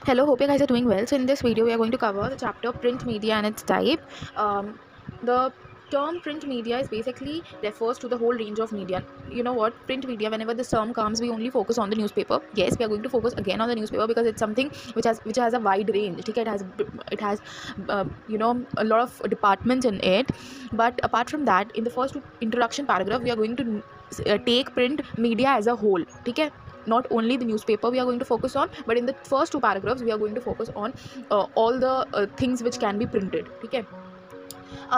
Hello, hope you guys are doing well. So in this video, we are going to cover the chapter print media and its type. The term print media is basically refers to the whole range of media. You know what? Print media, whenever this term comes, we only focus on the newspaper. Yes, we are going to focus again on the newspaper because it's something which has a wide range. Okay, it has a lot of departments in it. But apart from that, in the first introduction paragraph, we are going to take print media as a whole. Okay, not only the newspaper we are going to focus on, but in the first two paragraphs we are going to focus on all the things which can be printed. Okay,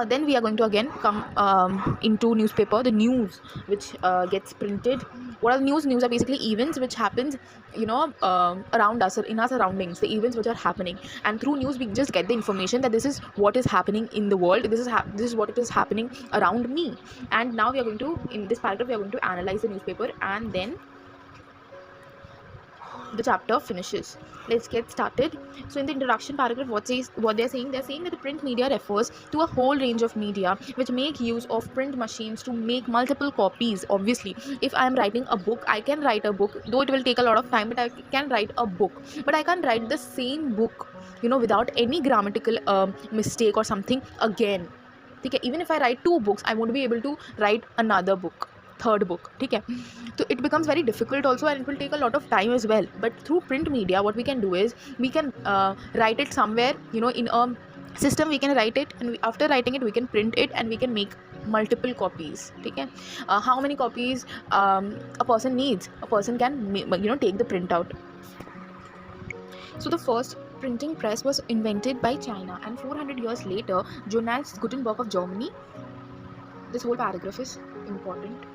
then we are going to again come into newspaper, the news which gets printed. What are news are basically events which happens around us or in our surroundings, the events which are happening, and through news we just get the information that this is what is happening in the world, this is what it is happening around me. And now we are going to, in this paragraph, we are going to analyze the newspaper, and then the chapter finishes. Let's get started. So in the introduction paragraph, what they're saying that the print media refers to a whole range of media which make use of print machines to make multiple copies. Obviously, if I am writing a book, I can write a book, though it will take a lot of time, but I can write a book. But I can't write the same book without any grammatical mistake or something again. Okay, even if I write two books, I won't be able to write another book, third book. Okay, so it becomes very difficult also, and it will take a lot of time as well. But through print media, what we can do is we can write it somewhere, in a system. We can write it, and after writing it we can print it, and we can make multiple copies. Okay, how many copies a person needs, a person can take the printout. So the first printing press was invented by China, and 400 years later, Johannes Gutenberg of Germany. This whole paragraph is important.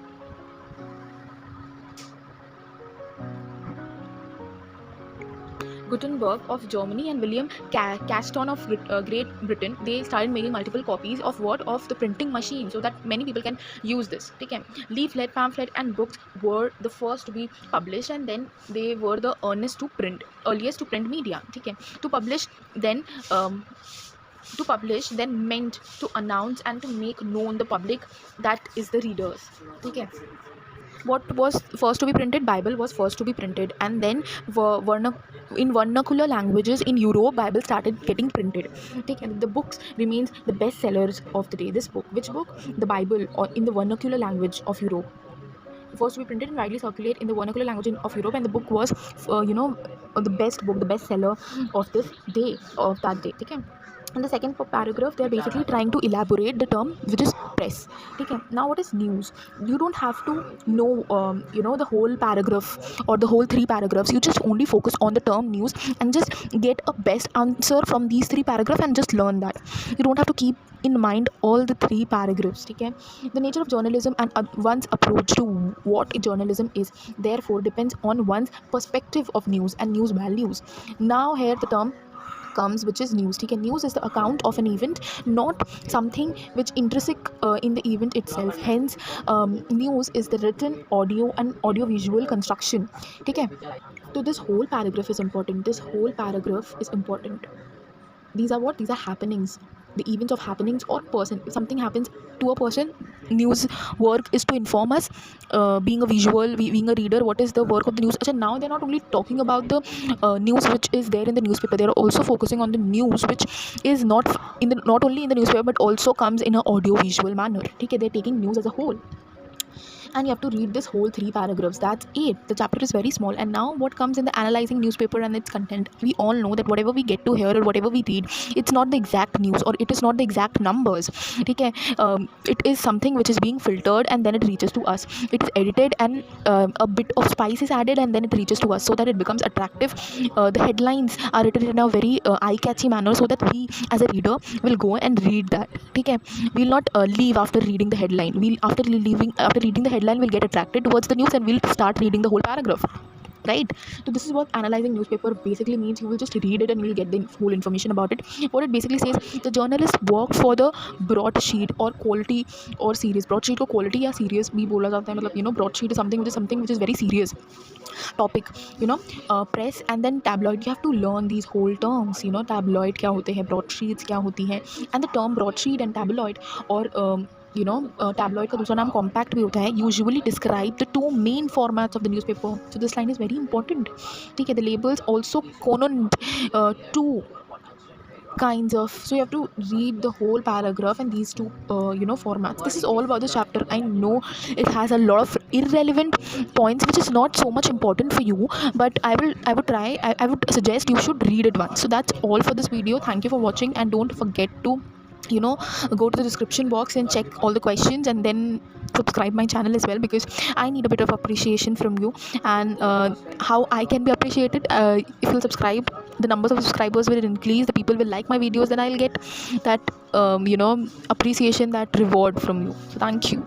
Gutenberg of Germany and William Caston of Great Britain, they started making multiple copies of the printing machine, so that many people can use this. Okay, leaflet, pamphlet, and books were the first to be published, and then they were the earliest to print media. Okay, to publish then meant to announce and to make known the public, that is the readers. Okay, what was first to be printed? Bible was first to be printed, and then in vernacular languages in Europe, Bible started getting printed. Okay, the books remains the best sellers of the day. This book, which book? The Bible, or in the vernacular language of Europe, first to be printed and widely circulate in the vernacular language of Europe, and the book was the best book, the best seller of this day, of that day. Okay, in the second paragraph, they are basically trying to elaborate the term which is press. Okay, now what is news? You don't have to know the whole paragraph or the whole three paragraphs. You just only focus on the term news and just get a best answer from these three paragraphs and just learn that. You don't have to keep in mind all the three paragraphs. Okay, the nature of journalism and one's approach to what journalism is therefore depends on one's perspective of news and news values. Now here the term comes, which is news. Okay, news is the account of an event, not something which intrinsic in the event itself. Hence, news is the written, audio, and audiovisual construction. Okay, so this whole paragraph is important. These are happenings, the events of happenings or person. If something happens to a person, news work is to inform us. Being a visual, being a reader, what is the work of the news? Achha, now they're not only talking about the news which is there in the newspaper, they're also focusing on the news which is not only in the newspaper but also comes in an audio visual manner. Okay, they're taking news as a whole, and you have to read this whole three paragraphs. That's it. The chapter is very small. And now what comes in the analyzing newspaper and its content? We all know that whatever we get to hear or whatever we read, it's not the exact news, or it is not the exact numbers. Okay, it is something which is being filtered, and then it reaches to us. It is edited, and a bit of spice is added, and then it reaches to us so that it becomes attractive. The headlines are written in a very eye-catchy manner, so that we as a reader will go and read that. Okay, we'll not leave after reading the headline. After reading the headline, we'll get attracted towards the news and we'll start reading the whole paragraph, right? So this is what analyzing newspaper basically means. You will just read it and you'll get the whole information about it. What it basically says, the journalist work for the broadsheet or quality or serious. Broadsheet को quality या serious भी बोला जाता है, मतलब broadsheet is something which is very serious topic. Press and then tabloid. You have to learn these whole terms. Tabloid क्या होते हैं, broadsheets क्या होती हैं, and the term broadsheet and tabloid or tabloid का दूसरा नाम कॉम्पैक्ट भी होता है, usually describe the two main formats of the newspaper. So this line is very important. ठीक है, the labels also known to kinds of, so you have to read the whole paragraph and these two formats. This is all about the chapter. I know it has a lot of irrelevant points which is not so much important for you, but I would suggest you should read it once. So that's all for this video. Thank you for watching, and don't forget to go to the description box and check all the questions, and then subscribe my channel as well, because I need a bit of appreciation from you. And how I can be appreciated, if you'll subscribe, the numbers of subscribers will increase, the people will like my videos, then I'll get that appreciation, that reward from you. So thank you.